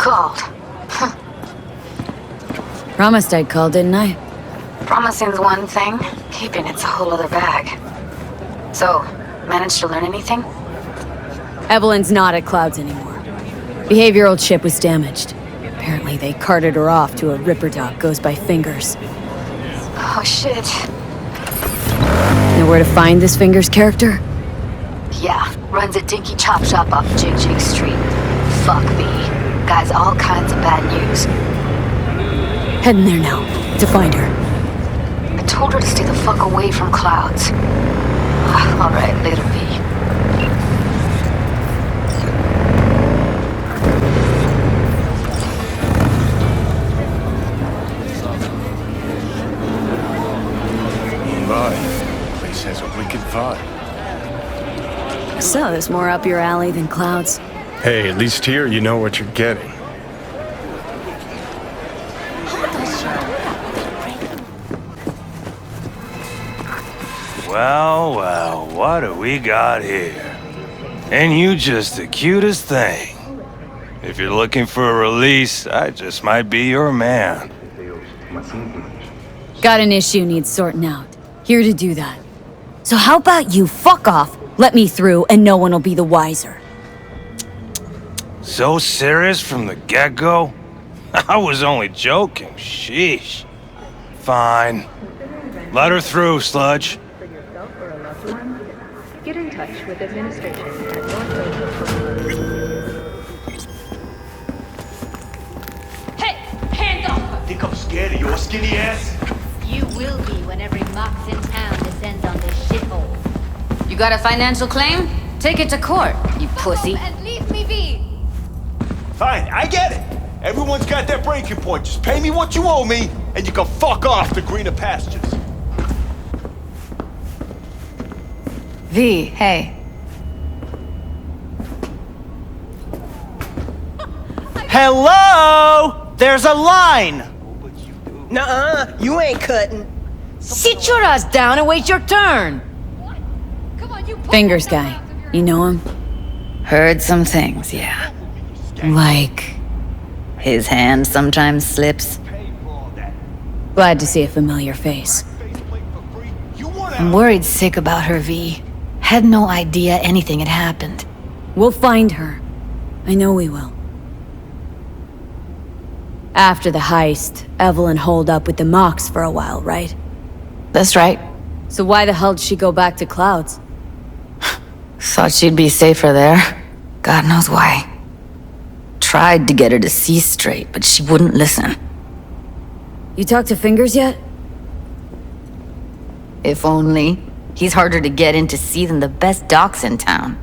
called. Promised I'd call, didn't I? Promising's one thing, keeping it's a whole other bag. So, managed to learn anything? Evelyn's not at Clouds anymore. Behavioral chip was damaged. Apparently they carted her off to a Ripper doc goes by Fingers. Oh shit. Know where to find this Fingers character? Yeah, runs a dinky chop shop off Jig Jig Street. Fuck me. Guy's all kinds of bad news. Heading there now, to find her. I told her to stay the fuck away from Clouds. Alright, later, V. Place has a wicked vibe. So there's more up your alley than Clouds. Hey, at least here you know what you're getting. Well, well, what do we got here? Ain't you just the cutest thing? If you're looking for a release, I just might be your man. Got an issue needs sorting out. Here to do that. So how about you fuck off, let me through, and no one will be the wiser. So serious from the get-go? I was only joking, sheesh. Fine. Let her through, Sludge. For yourself or a loved one, get in touch with administration at North. Hey, hands off! Think I'm scared of your skinny ass? You will be when every Mox in town descends on this shithole. You got a financial claim? Take it to court, you pussy. And leave me be! Fine, I get it. Everyone's got their breaking point. Just pay me what you owe me, and you can fuck off to greener pastures. V, hey. Hello? There's a line! Nuh-uh, you ain't cutting. Sit your ass down and wait your turn. Come on, you Fingers guy. You know him? Heard some things, yeah. Like, his hand sometimes slips. Glad to see a familiar face. I'm worried sick about her, V. Had no idea anything had happened. We'll find her. I know we will. After the heist, Evelyn holed up with the Mox for a while, right? That's right. So why the hell did she go back to Clouds? Thought she'd be safer there. God knows why. Tried to get her to see straight, but she wouldn't listen. You talked to Fingers yet? If only. He's harder to get in to see than the best docs in town.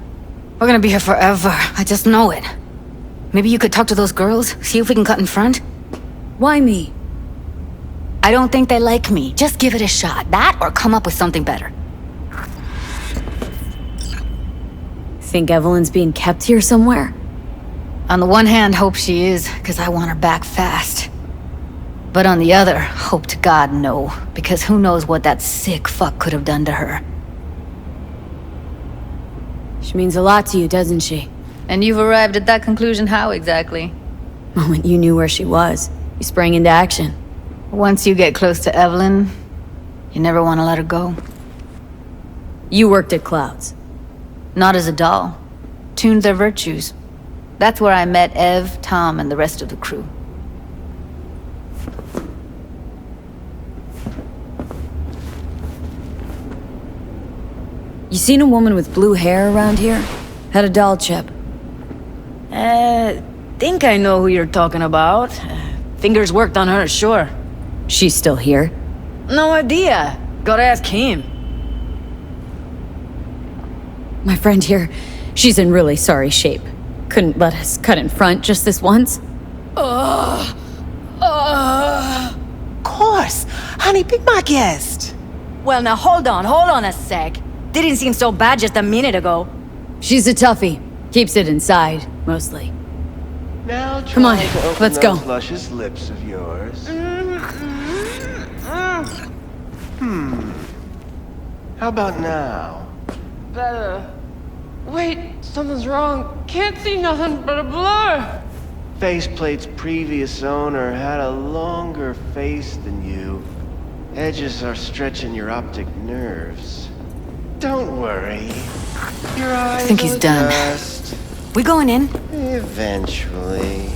We're gonna be here forever. I just know it. Maybe you could talk to those girls, see if we can cut in front? Why me? I don't think they like me. Just give it a shot. That or come up with something better. Think Evelyn's being kept here somewhere? On the one hand, hope she is, because I want her back fast. But on the other, hope to God no, because who knows what that sick fuck could have done to her. She means a lot to you, doesn't she? And you've arrived at that conclusion how exactly? Moment you knew where she was, you sprang into action. Once you get close to Evelyn, you never want to let her go. You worked at Clouds. Not as a doll. Tuned their virtues. That's where I met Ev, Tom, and the rest of the crew. You seen a woman with blue hair around here? Had a doll chip. Think I know who you're talking about. Fingers worked on her, sure. She's still here? No idea. Gotta ask him. My friend here, she's in really sorry shape. Couldn't let us cut in front just this once. Of course. Honey, be my guest. Well, now hold on a sec. Didn't seem so bad just a minute ago. She's a toughie. Keeps it inside, mostly. Now Come on, try to open let's go. those luscious lips of yours. How about now? Better. Wait, something's wrong. Can't see nothing but a blur. Faceplate's previous owner had a longer face than you. Edges are stretching your optic nerves. Don't worry. Your eyes I think he's will done. adjust We going in? eventually.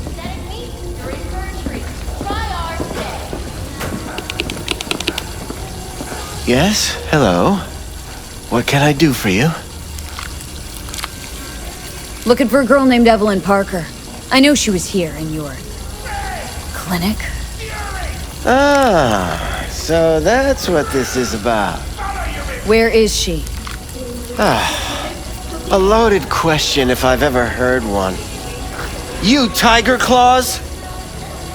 Yes, hello. What can I do for you? Looking for a girl named Evelyn Parker. I know she was here in your clinic. Ah, so that's what this is about. Where is she? A loaded question if I've ever heard one. You Tiger Claws?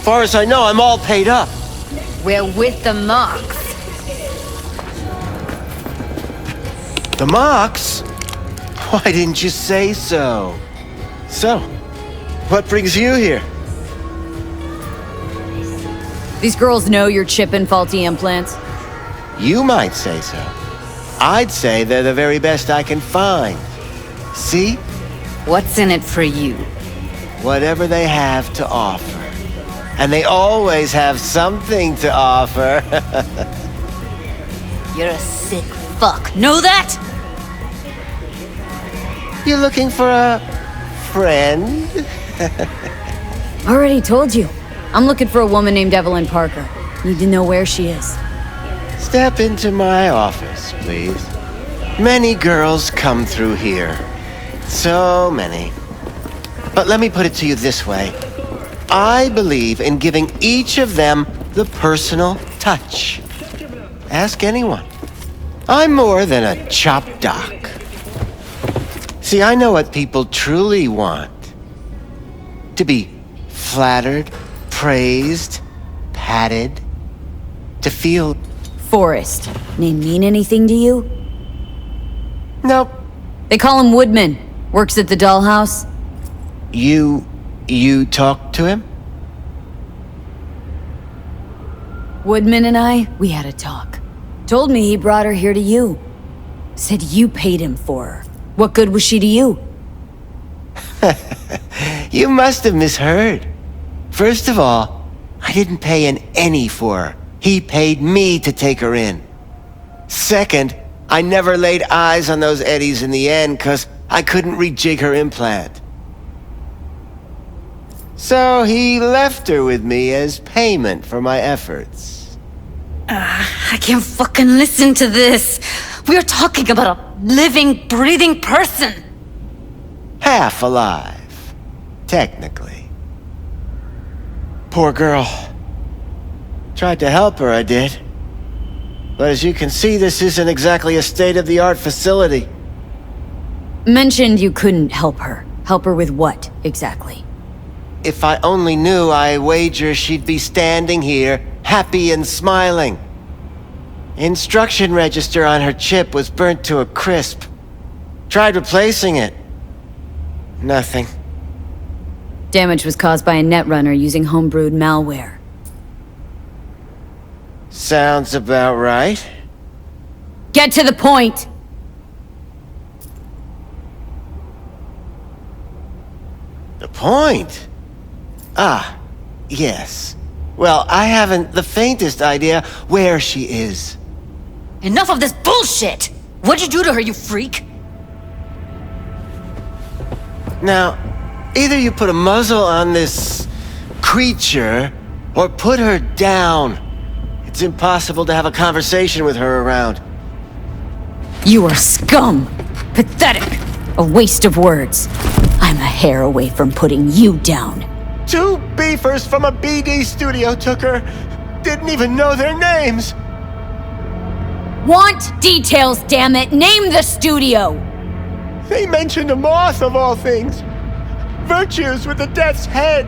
Far as I know, I'm all paid up. We're with the Mox. The Mox? Why didn't you say so? So, what brings you here? These girls know you're chipping faulty implants. You might say so. I'd say they're the very best I can find. See? What's in it for you? Whatever they have to offer. And they always have something to offer. You're a sick fuck. Know that? You looking for a friend? Already told you. I'm looking for a woman named Evelyn Parker. Need to know where she is. Step into my office, please. Many girls come through here. So many. But let me put it to you this way. I believe in giving each of them the personal touch. Ask anyone. I'm more than a chop doc. See, I know what people truly want. To be flattered, praised, patted. To feel... Forrest. Name mean anything to you? Nope. They call him Woodman. Works at the dollhouse. You talked to him? Woodman and I, we had a talk. Told me he brought her here to you. Said you paid him for her. What good was she to you? You must have misheard. First of all, I didn't pay an any for her. He paid me to take her in. Second, I never laid eyes on those eddies in the end because I couldn't rejig her implant. So he left her with me as payment for my efforts. I can't fucking listen to this. We're talking about a living, breathing person. Half alive, technically. Poor girl. Tried to help her, I did. But as you can see, this isn't exactly a state-of-the-art facility. Mentioned you couldn't help her. Help her with what, exactly? If I only knew, I wager she'd be standing here, happy and smiling. Instruction register on her chip was burnt to a crisp. Tried replacing it. Nothing. Damage was caused by a netrunner using homebrewed malware. Sounds about right. Get to the point! The point? Ah, yes. Well, I haven't the faintest idea where she is. Enough of this bullshit! What'd you do to her, you freak? Now, either you put a muzzle on this creature, or put her down. It's impossible to have a conversation with her around. You are scum! Pathetic! A waste of words. I'm a hair away from putting you down. 2 beefers from a BD studio took her. Didn't even know their names. Want details, damn it! Name the studio! They mentioned a moth of all things. Virtues with the death's head.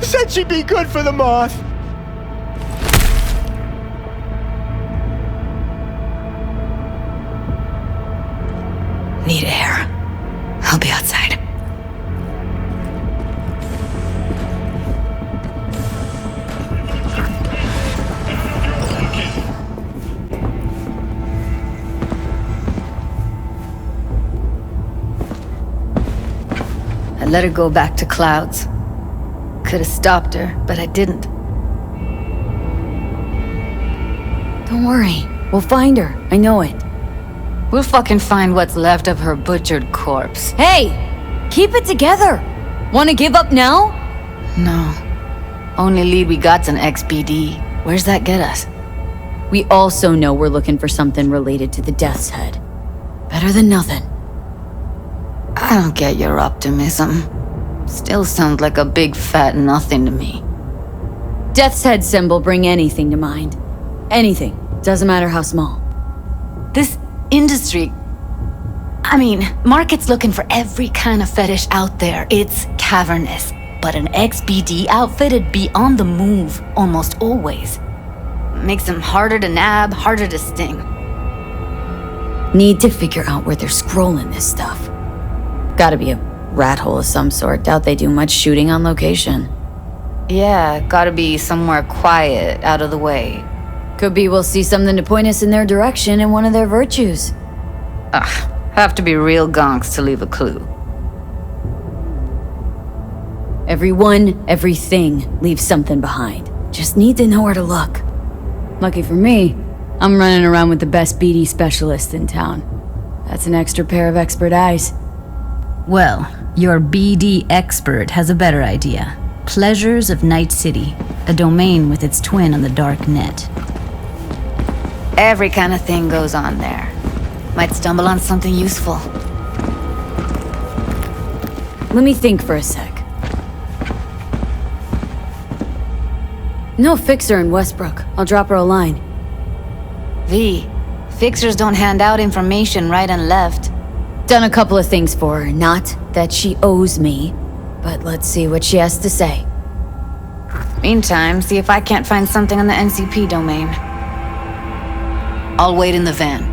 Said she'd be good for the moth. Need air. I'll be outside. I let her go back to Clouds. could have stopped her, but I didn't. Don't worry. We'll find her. I know it. We'll fucking find what's left of her butchered corpse. Hey! Keep it together! Wanna give up now? No. Only lead we got's an XBD. Where's that get us? We also know we're looking for something related to the Death's Head. Better than nothing. I don't get your optimism. Still sounds like a big fat nothing to me. Death's Head symbol bring anything to mind. Anything. Doesn't matter how small. This industry... I mean, market's looking for every kind of fetish out there. It's cavernous. But an XBD outfit'd be on the move, almost always. Makes them harder to nab, harder to sting. Need to figure out where they're scrolling this stuff. Gotta be a rat hole of some sort. Doubt they do much shooting on location. Yeah, gotta be somewhere quiet, out of the way. Could be we'll see something to point us in their direction in one of their virtues. Ugh, have to be real gonks to leave a clue. Everyone, everything leaves something behind. Just need to know where to look. Lucky for me, I'm running around with the best BD specialist in town. That's an extra pair of expert eyes. Well, your BD expert has a better idea. Pleasures of Night City, a domain with its twin on the dark net. Every kind of thing goes on there. Might stumble on something useful. Let me think for a sec. No fixer in Westbrook. I'll drop her a line. V, fixers don't hand out information right and left. Done a couple of things for her. Not that she owes me, but let's see what she has to say. Meantime, see if I can't find something on the NCP domain. I'll wait in the van.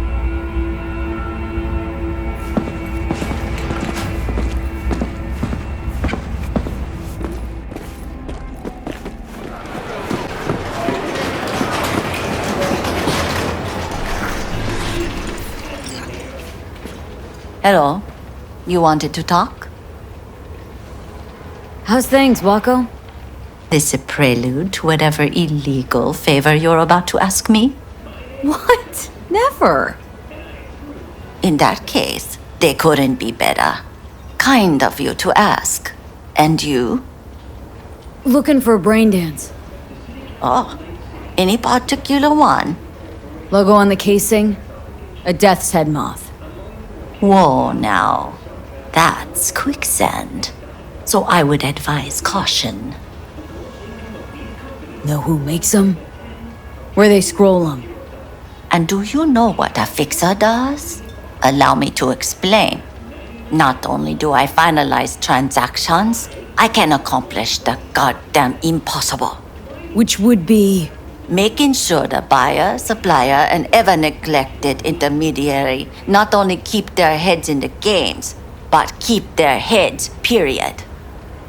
Hello. You wanted to talk? How's things, Wako? This a prelude to whatever illegal favor you're about to ask me? What? Never. In that case, they couldn't be better. Kind of you to ask. And you? Looking for a brain dance. Oh, any particular one? Logo on the casing? A Death's Head moth. Whoa, now. That's quicksand. So I would advise caution. Know who makes them? Where they scroll them? And do you know what a fixer does? Allow me to explain. Not only do I finalize transactions, I can accomplish the goddamn impossible. Which would be? Making sure the buyer, supplier, and ever-neglected intermediary not only keep their heads in the games, but keep their heads, period.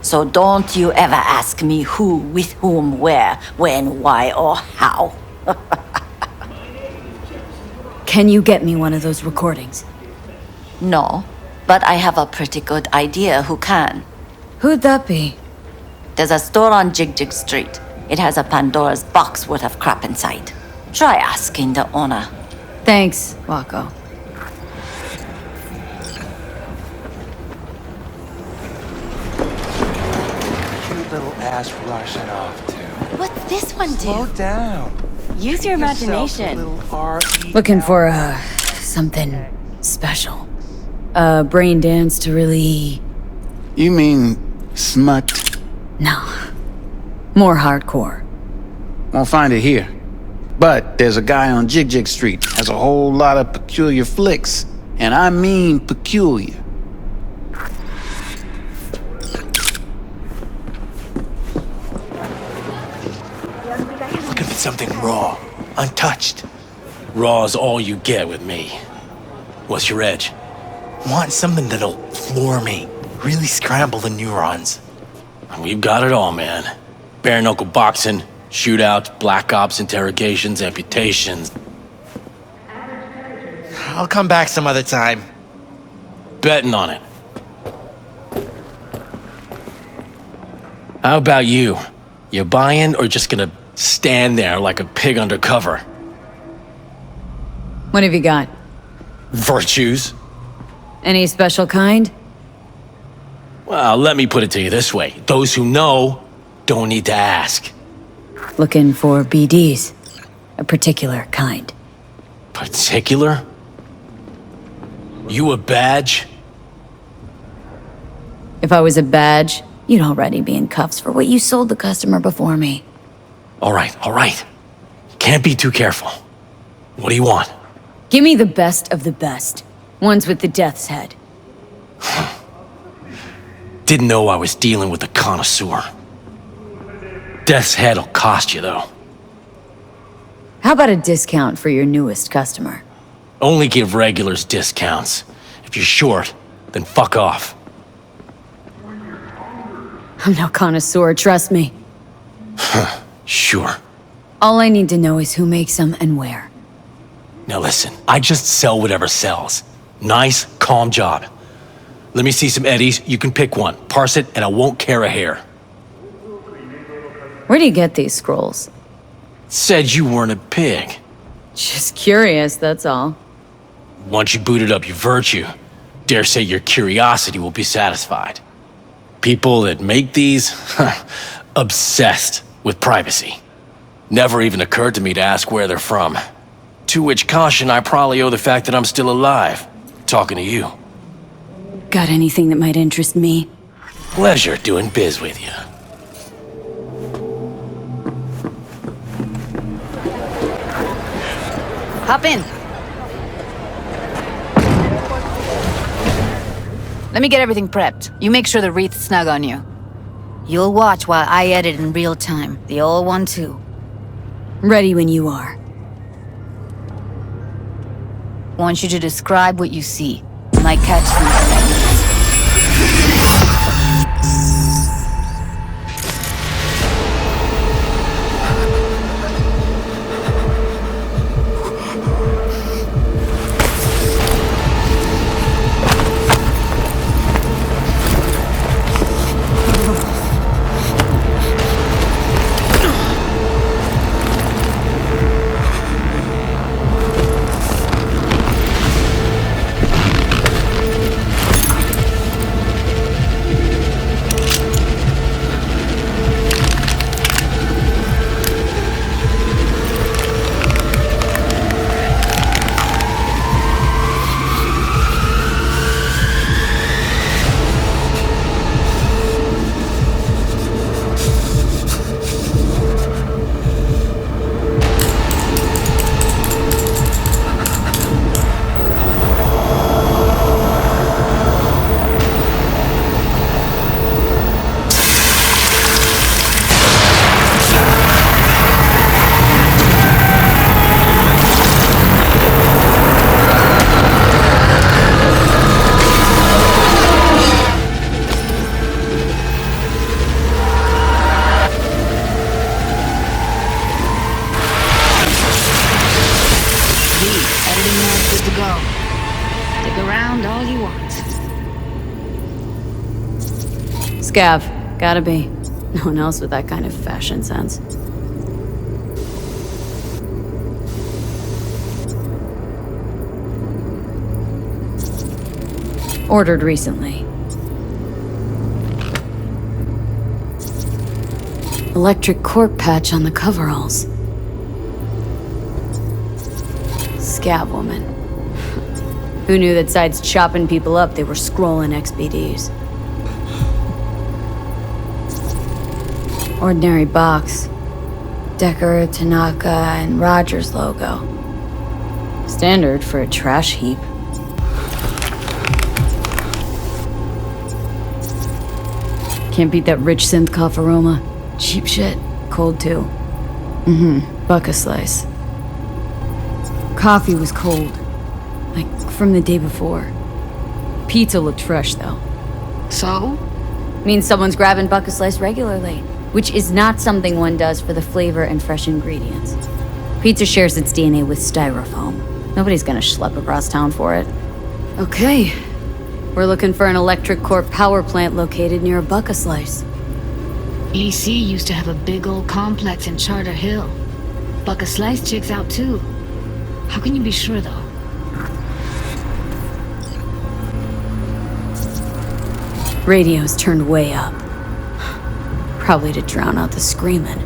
So don't you ever ask me who, with whom, where, when, why, or how. Can you get me one of those recordings? No, but I have a pretty good idea who can. Who'd that be? There's a store on Jig Jig Street. It has a Pandora's box worth of crap inside. Try asking the owner. Thanks, Wako. Cute little ass rushing off to. What's this one do? Slow down. Use your imagination. Looking for, something special. A brain dance to really... You mean smut? No. More hardcore. Won't find it here. But there's a guy on Jig Jig Street. Has a whole lot of peculiar flicks. And I mean peculiar. Looking for something raw, untouched. Raw's all you get with me. What's your edge? Want something that'll floor me, really scramble the neurons. We've got it all, man. Bare knuckle boxing, shootouts, black ops, interrogations, amputations. I'll come back some other time. Betting on it. How about you? You buying or just gonna stand there like a pig undercover? What have you got? Virtues? Any special kind? Well, let me put it to you this way. Those who know don't need to ask. Looking for BDs. A particular kind. Particular? You a badge? If I was a badge, you'd already be in cuffs for what you sold the customer before me. All right. Can't be too careful. What do you want? Give me the best of the best. Ones with the death's head. Didn't know I was dealing with a connoisseur. Death's head'll cost you, though. How about a discount for your newest customer? Only give regulars discounts. If you're short, then fuck off. I'm no connoisseur, trust me. Sure. All I need to know is who makes them and where. Now listen, I just sell whatever sells. Nice, calm job. Let me see some eddies, you can pick one. Parse it, and I won't care a hair. Where do you get these scrolls? Said you weren't a pig. Just curious, that's all. Once you booted up your virtue, dare say your curiosity will be satisfied. People that make these, obsessed with privacy. Never even occurred to me to ask where they're from. To which caution I probably owe the fact that I'm still alive, talking to you. Got anything that might interest me? Pleasure doing biz with you. Hop in. Let me get everything prepped. You make sure the wreath's snug on you. You'll watch while I edit in real time. The old one, too. Ready when you are. Want you to describe what you see. You might catch some. Scav. Gotta be. No one else with that kind of fashion sense. Ordered recently. Electric corp patch on the coveralls. Scav woman. Who knew that sides chopping people up, they were scrolling XBDs. Ordinary box. Decker, Tanaka, and Rogers logo. Standard for a trash heap. Can't beat that rich synth cough aroma. Cheap shit. Cold too. Bucka slice. Coffee was cold. Like from the day before. Pizza looked fresh though. So? Means someone's grabbing Bucka slice regularly. Which is not something one does for the flavor and fresh ingredients. Pizza shares its DNA with styrofoam. Nobody's gonna schlep across town for it. Okay. We're looking for an electric corp power plant located near a Bucka slice. EC used to have a big old complex in Charter Hill. Buck a Slice chicks out too. How can you be sure though? Radio's turned way up. Probably to drown out the screaming.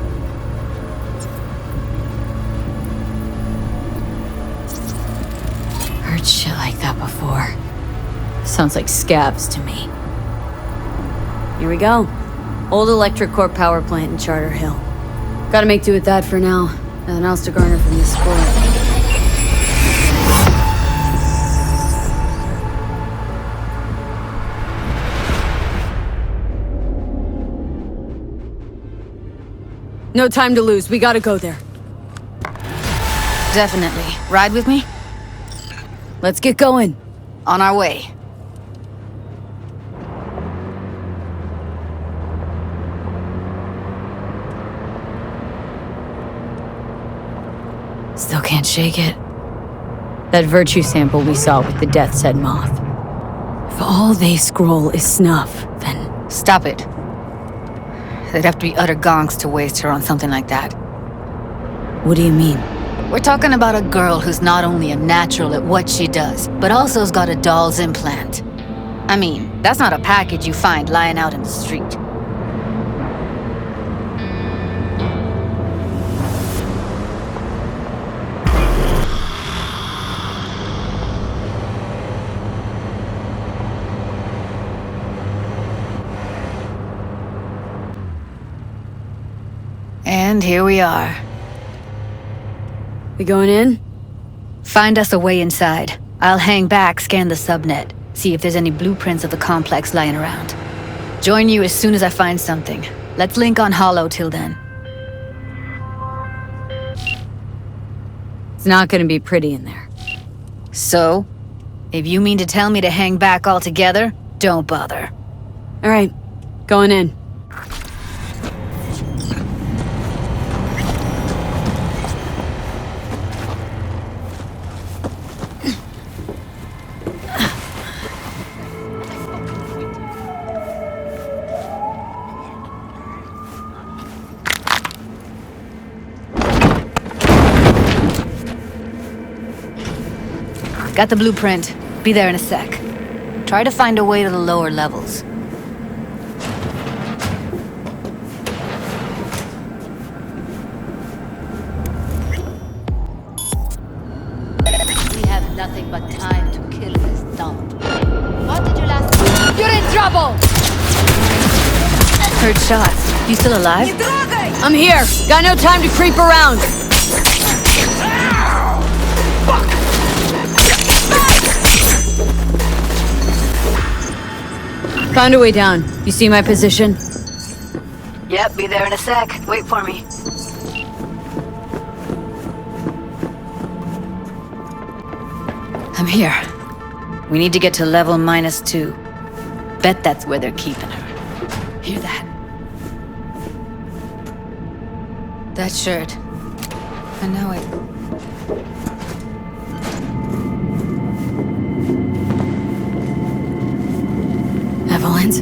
Heard shit like that before. Sounds like scabs to me. Here we go. Old Electric Corp power plant in Charter Hill. Gotta make do with that for now. Nothing else to garner from this sport. No time to lose. We gotta go there. Definitely. Ride with me? Let's get going. On our way. Still can't shake it. That virtue sample we saw with the Death's Head moth. If all they scroll is snuff, then... Stop it. They'd have to be utter gonks to waste her on something like that. What do you mean? We're talking about a girl who's not only a natural at what she does, but also's got a doll's implant. I mean, that's not a package you find lying out in the street. And here we are. We going in? Find us a way inside. I'll hang back, scan the subnet, see if there's any blueprints of the complex lying around. Join you as soon as I find something. Let's link on Hollow till then. It's not gonna be pretty in there. So? If you mean to tell me to hang back altogether, don't bother. All right, going in. Got the blueprint. Be there in a sec. Try to find a way to the lower levels. We have nothing but time to kill this dump. What did you last? You're in trouble! Heard shots. You still alive? I'm here. Got no time to creep around. Found a way down. You see my position? Yep, be there in a sec. Wait for me. I'm here. We need to get to level -2. Bet that's where they're keeping her. Hear that? That shirt. I know it. Evelyn's?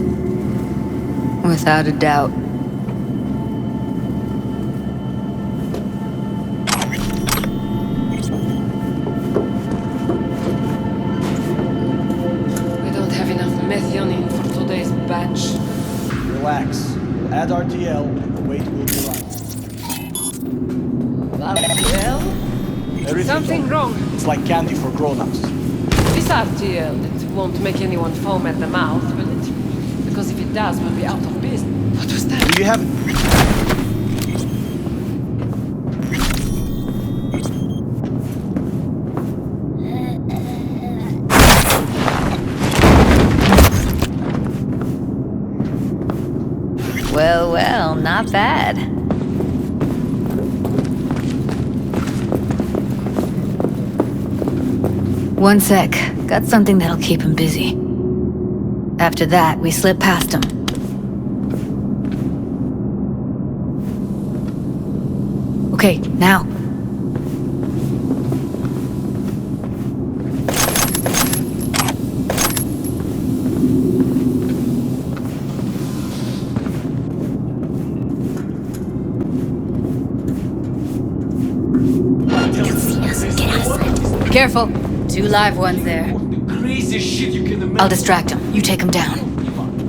Without a doubt. We don't have enough methionine for today's batch. Relax. We'll add RTL and the weight will be right. RTL? Something wrong. It's like candy for grown-ups. This RTL, it won't make anyone foam at the mouth, will it? Because if it does, we'll be out of business. What was that? Do you have... Well, well, not bad. One sec. Got something that'll keep him busy. After that, we slip past him. Okay, now. Careful. 2 live ones there. Craziest shit you can imagine. I'll distract him. You take him down.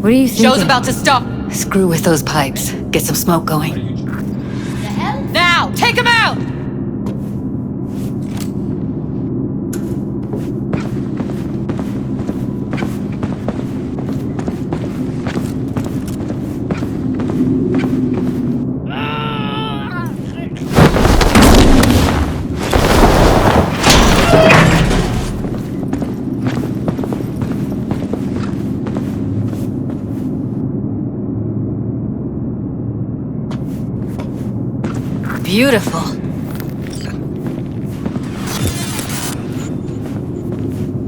What do you think? Show's about to stop. Screw with those pipes. Get some smoke going. Now! Take him out! Beautiful.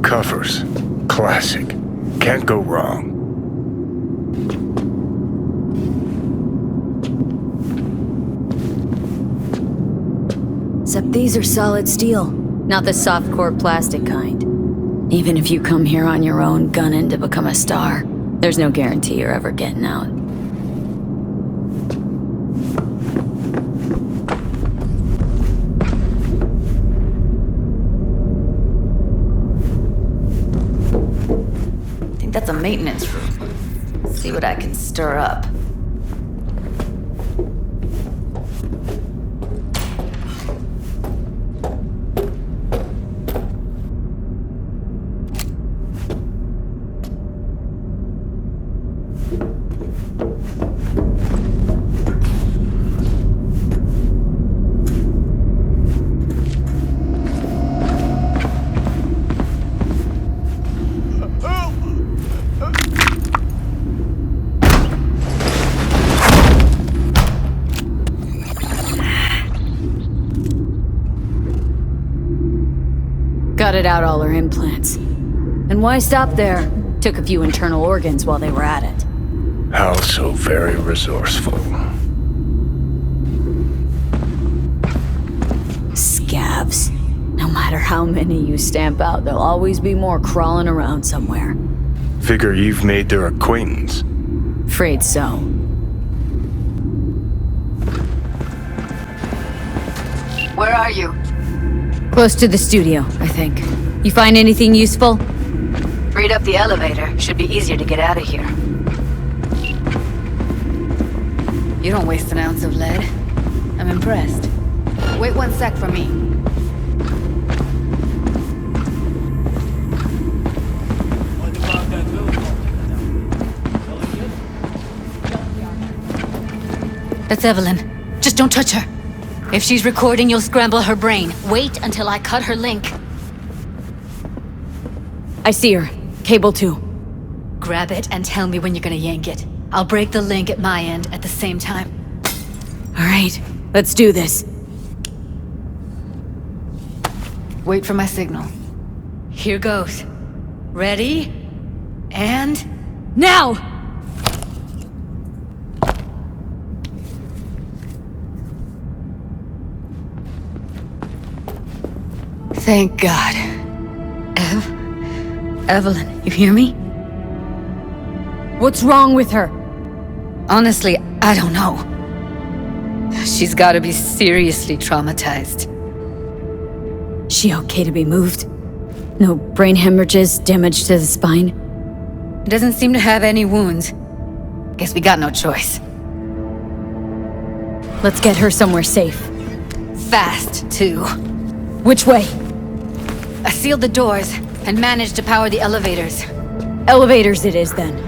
Cuffers. Classic. Can't go wrong. Except these are solid steel, not the soft-core plastic kind. Even if you come here on your own, gunning to become a star, there's no guarantee you're ever getting out. I think that's a maintenance room. See what I can stir up. Gutted out all her implants. And why stop there? Took a few internal organs while they were at it. How so very resourceful. Scabs. No matter how many you stamp out, there'll always be more crawling around somewhere. Figure you've made their acquaintance. Afraid so. Where are you? Close to the studio, I think. You find anything useful? Read up the elevator. Should be easier to get out of here. You don't waste an ounce of lead. I'm impressed. Wait 1 sec for me. That's Evelyn. Just don't touch her. If she's recording, you'll scramble her brain. Wait until I cut her link. I see her. Cable 2. Grab it and tell me when you're gonna yank it. I'll break the link at my end at the same time. All right, let's do this. Wait for my signal. Here goes. Ready? And... now! Thank God. Evelyn, you hear me? What's wrong with her? Honestly, I don't know. She's gotta be seriously traumatized. She okay to be moved? No brain hemorrhages, damage to the spine? Doesn't seem to have any wounds. Guess we got no choice. Let's get her somewhere safe. Fast, too. Which way? I sealed the doors and managed to power the elevators. Elevators it is, then.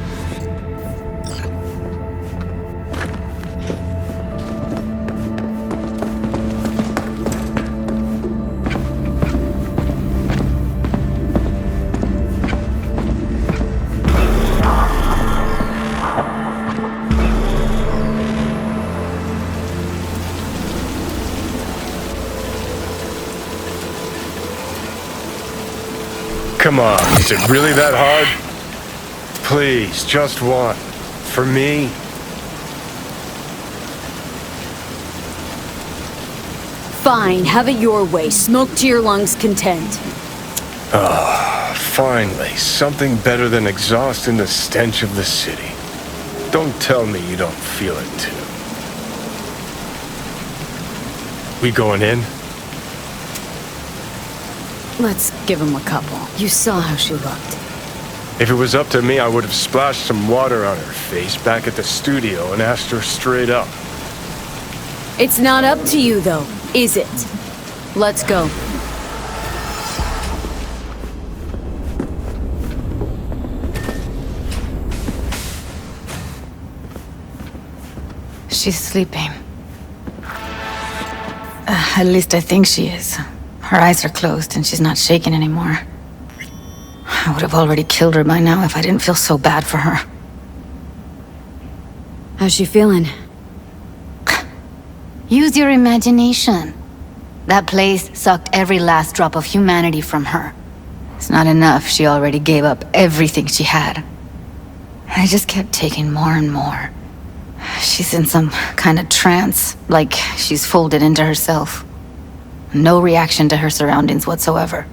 Come on, is it really that hard? Please, just one. For me? Fine, have it your way. Smoke to your lungs' content. Ah, finally, something better than exhaust in the stench of the city. Don't tell me you don't feel it too. We going in? Let's give him a couple. You saw how she looked. If it was up to me, I would have splashed some water on her face back at the studio and asked her straight up. It's not up to you, though, is it? Let's go. She's sleeping. At least I think she is. Her eyes are closed and she's not shaking anymore. I would have already killed her by now if I didn't feel so bad for her. How's she feeling? Use your imagination. That place sucked every last drop of humanity from her. It's not enough, she already gave up everything she had. I just kept taking more and more. She's in some kind of trance, like she's folded into herself. No reaction to her surroundings whatsoever.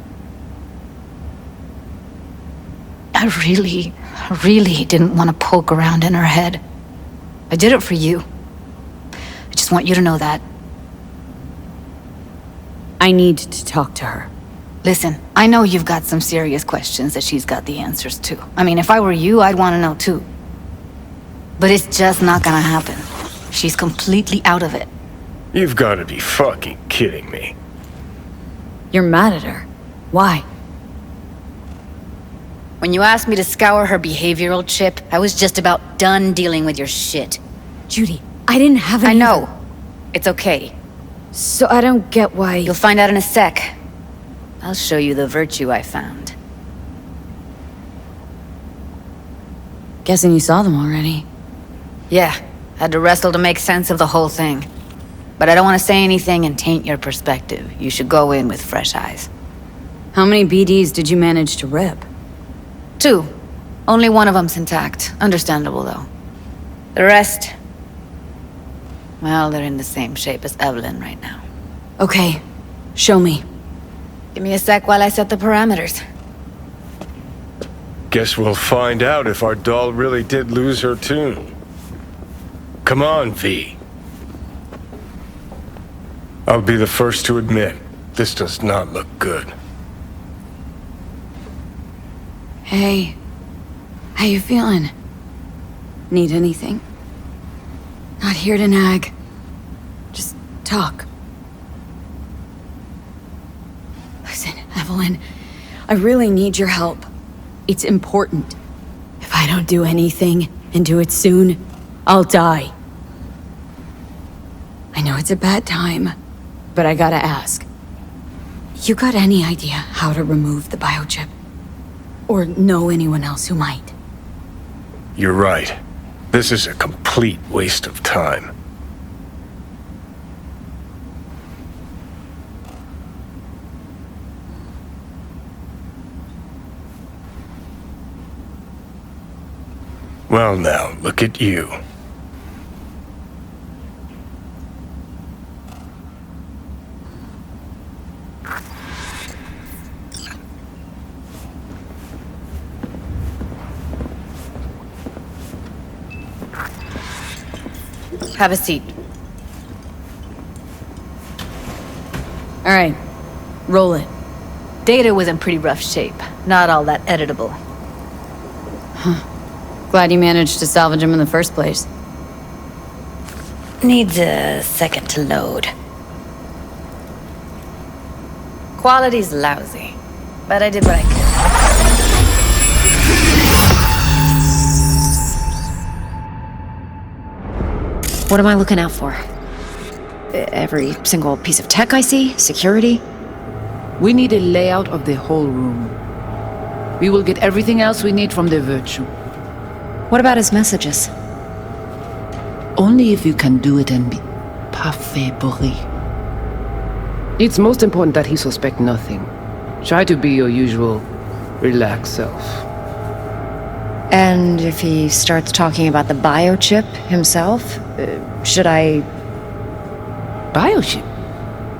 I really didn't want to poke around in her head. I did it for you. I just want you to know that. I need to talk to her. Listen, I know you've got some serious questions that she's got the answers to. I mean, if I were you, I'd want to know too. But it's just not gonna happen. She's completely out of it. You've got to be fucking kidding me. You're mad at her. Why? When you asked me to scour her behavioral chip, I was just about done dealing with your shit. Judy, I didn't have any... I know. It's okay. So I don't get why... You'll find out in a sec. I'll show you the virtue I found. Guessing you saw them already. Yeah, had to wrestle to make sense of the whole thing. But I don't want to say anything and taint your perspective. You should go in with fresh eyes. How many BDs did you manage to rip? 2. Only one of them's intact. Understandable, though. The rest... well, they're in the same shape as Evelyn right now. Okay, show me. Give me a sec while I set the parameters. Guess we'll find out if our doll really did lose her tune. Come on, V. I'll be the first to admit, this does not look good. Hey, how you feeling? Need anything? Not here to nag. Just talk. Listen, Evelyn, I really need your help. It's important. If I don't do anything, and do it soon, I'll die. I know it's a bad time, but I gotta ask. You got any idea how to remove the biochip? Or know anyone else who might? You're right. This is a complete waste of time. Well now, look at you. Have a seat. All right, roll it. Data was in pretty rough shape. Not all that editable. Huh. Glad you managed to salvage him in the first place. Needs a second to load. Quality's lousy, but I did what I could. What am I looking out for? Every single piece of tech I see? Security? We need a layout of the whole room. We will get everything else we need from the Virtue. What about his messages? Only if you can do it and be parfait bourré. It's most important that he suspect nothing. Try to be your usual, relaxed self. And if he starts talking about the biochip himself, should I... Biochip?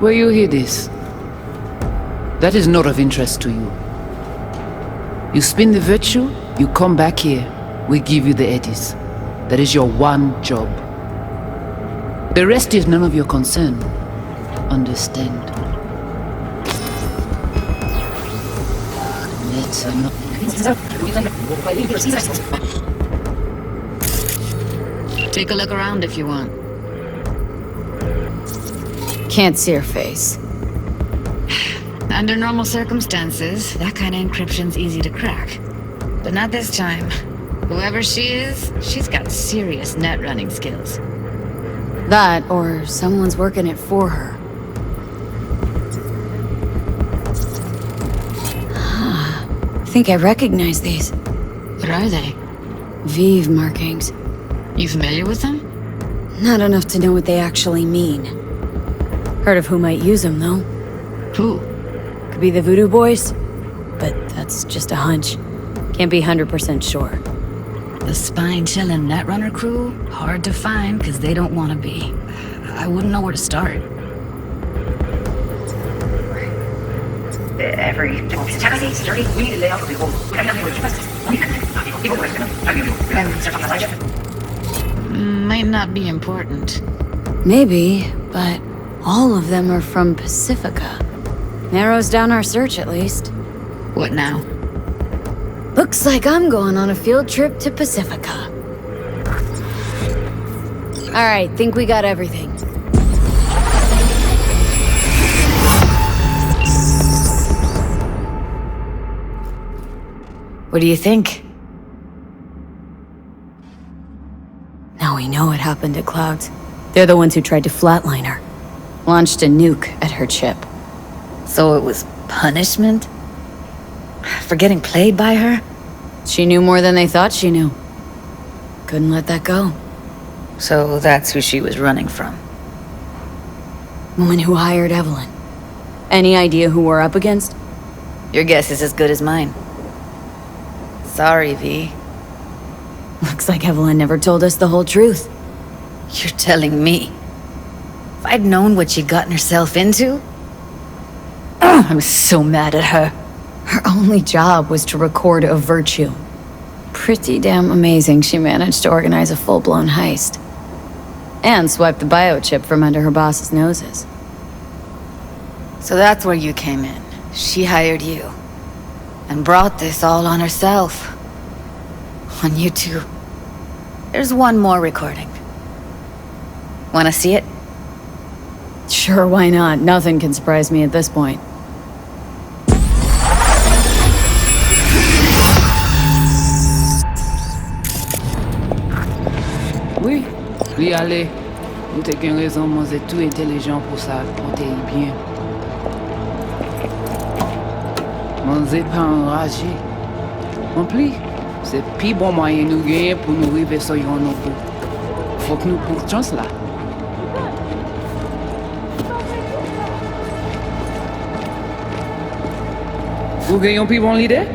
Where you hear this? That is not of interest to you. You spin the Virtue, you come back here, we give you the eddies. That is your one job. The rest is none of your concern. Understand? Take a look around if you want. Can't see her face. Under normal circumstances, that kind of encryption's easy to crack. But not this time. Whoever she is, she's got serious net running skills. That, or someone's working it for her. I think I recognize these. What are they? Vive markings. You familiar with them? Not enough to know what they actually mean. Heard of who might use them, though. Who? Could be the Voodoo Boys, but that's just a hunch. Can't be 100% sure. The spine-chilling Netrunner crew? Hard to find, because they don't want to be. I wouldn't know where to start. Every single piece of tech I see is dirty. We need to lay out the whole. Might not be important. Maybe, but all of them are from Pacifica. Narrows down our search, at least. What now? Looks like I'm going on a field trip to Pacifica. Alright, think we got everything. What do you think? Now we know what happened at Clouds. They're the ones who tried to flatline her. Launched a nuke at her chip. So it was punishment? For getting played by her? She knew more than they thought she knew. Couldn't let that go. So that's who she was running from. Woman who hired Evelyn. Any idea who we're up against? Your guess is as good as mine. Sorry, V. Looks like Evelyn never told us the whole truth. You're telling me? If I'd known what she'd gotten herself into? I'm so mad at her. Her only job was to record a virtue. Pretty damn amazing she managed to organize a full-blown heist. And swipe the biochip from under her boss's noses. So that's where you came in. She hired you. And brought this all on herself. On you two. There's one more recording. Wanna see it? Sure, why not? Nothing can surprise me at this point. Oui, oui, allez. Vous t'es qu'une raison, moi, c'est tout intelligent pour ça, comptez bien. Moi, c'est pas enragé. En plus, c'est le plus bon moyen nous gagner pour nous arriver sur yon nous. Faut que nous prenions chance là. Vous gagnez plus bon l'idée?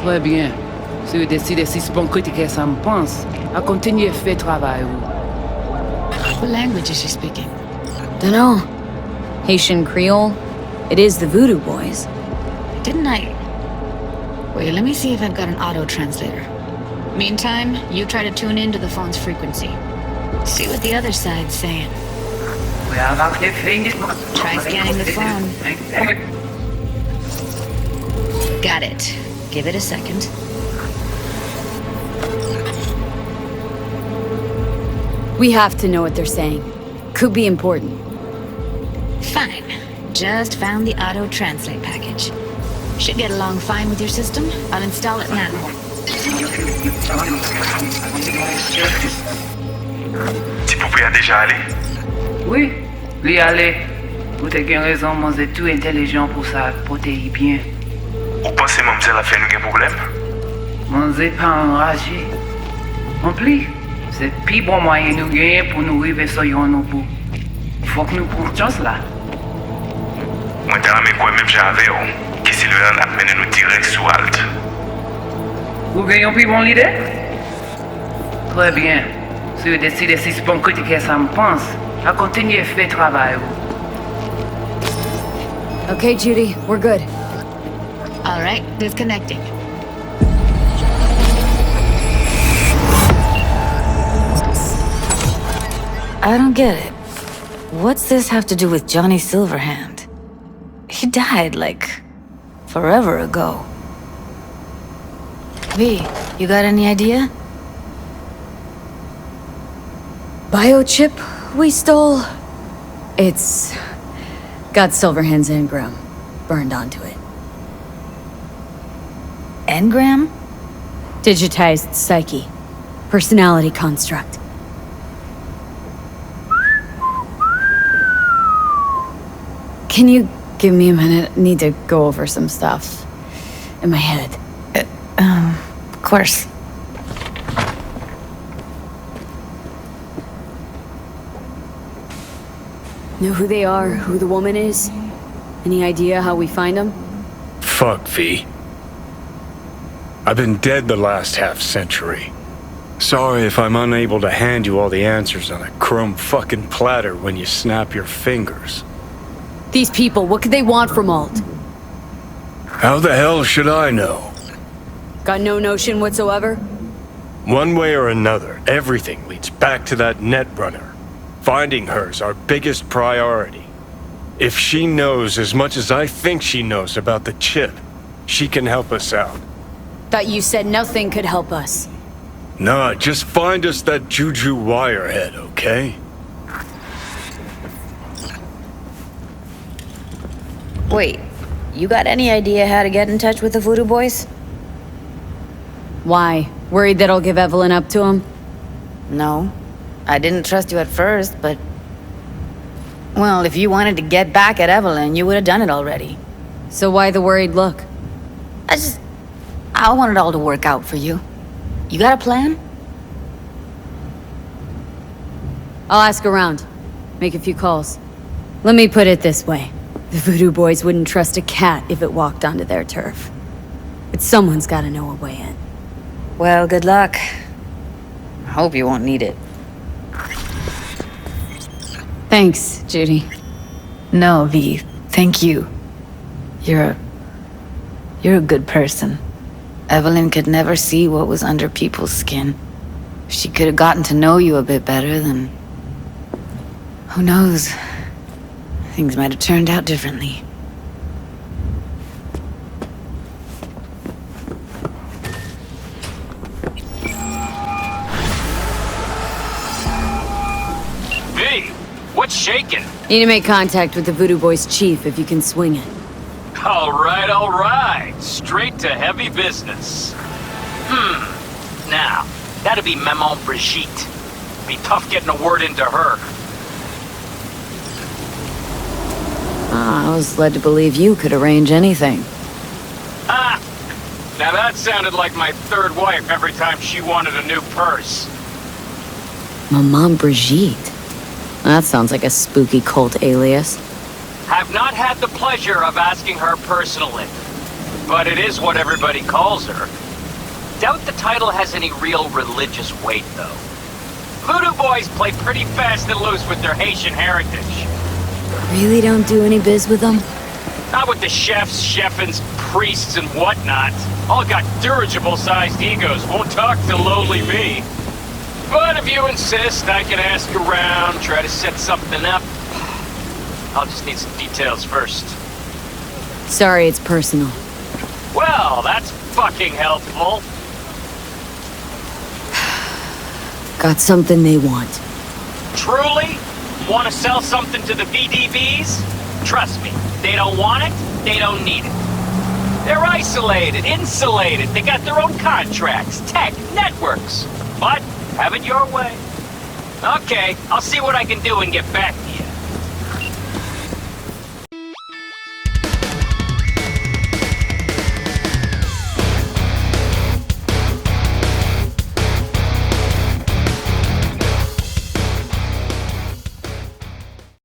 Très bien. Si vous décidez si c'est bon critiquer ça me pense, à continuer à faire travail. What language is she speaking? Dunno. Haitian Creole? It is the Voodoo Boys. Didn't I? Wait, let me see if I've got an auto-translator. Meantime, you try to tune into the phone's frequency. See what the other side's saying. Try scanning the phone. Got it. Give it a second. We have to know what they're saying. Could be important. Fine. Just found the auto-translate package. Should get along fine with your system. I'll install it now. Tu pouvais déjà aller? Oui, lui aller. Vous t'es qu'une raison, moi, c'est tout intelligent pour ça, pour t'y bien. Vous pensez mademoiselle a fait nous un problème? Moi, c'est pas enragé. En plus, c'est le plus bon moyen nous gagner pour nous arriver sur yon nous bout. Faut que nous prenions chance là. Moi, t'as ramé quoi même j'avais, qui Sylvain a mené nous direct sous Alt. Vous gagnez plus bon l'idée? Très bien. Si vous décidez si c'est bon critiquer ça me pense, à continuer à faire travail. Okay, Judy, we're good. All right, disconnecting. I don't get it. What's this have to do with Johnny Silverhand? He died, like, Forever ago. V, you got any idea? Biochip we stole? It's got Silverhand's engram burned onto it. Engram? Digitized psyche. Personality construct. Can you give me a minute? I need to go over some stuff in my head. Of course. Know who they are, who the woman is? Any idea how we find them? Fuck, V. I've been dead the last half-century. Sorry if I'm unable to hand you all the answers on a chrome fucking platter when you snap your fingers. These people, what could they want from Alt? How the hell should I know? Got no notion whatsoever? One way or another, everything leads back to that Netrunner. Finding her's our biggest priority. If she knows as much as I think she knows about the chip, she can help us out. Thought you said nothing could help us. Nah, just find us that Juju Wirehead, okay? Wait, you got any idea how to get in touch with the Voodoo Boys? Why? Worried that I'll give Evelyn up to him? No. I didn't trust you at first, but... Well, if you wanted to get back at Evelyn, you would have done it already. So why the worried look? I want it all to work out for you. You got a plan? I'll ask around. Make a few calls. Let me put it this way. The Voodoo Boys wouldn't trust a cat if it walked onto their turf. But someone's gotta know a way in. Well, good luck. Hope you won't need it. Thanks, Judy. No, V. Thank you. You're a good person. Evelyn could never see what was under people's skin. If she could have gotten to know you a bit better, then... Who knows? Things might have turned out differently. V, what's shaking? Need to make contact with the Voodoo Boys chief if you can swing it. All right. Straight to heavy business. Now, that'd be Maman Brigitte. Be tough getting a word into her. I was led to believe you could arrange anything. Now that sounded like my third wife every time she wanted a new purse. Maman Brigitte? That sounds like a spooky cult alias. Have not had the pleasure of asking her personally, but it is what everybody calls her. Doubt the title has any real religious weight, though. Voodoo Boys play pretty fast and loose with their Haitian heritage. Really don't do any biz with them? Not with the chefs, chefins, priests, and whatnot. All got dirigible-sized egos, won't talk to lowly me. But if you insist, I can ask around, try to set something up. I'll just need some details first. Sorry, it's personal. Well, that's fucking helpful. Got something they want. Truly? Want to sell something to the VDBs? Trust me, they don't want it, they don't need it. They're isolated, insulated, they got their own contracts, tech, networks. But have it your way. Okay, I'll see what I can do and get back to you.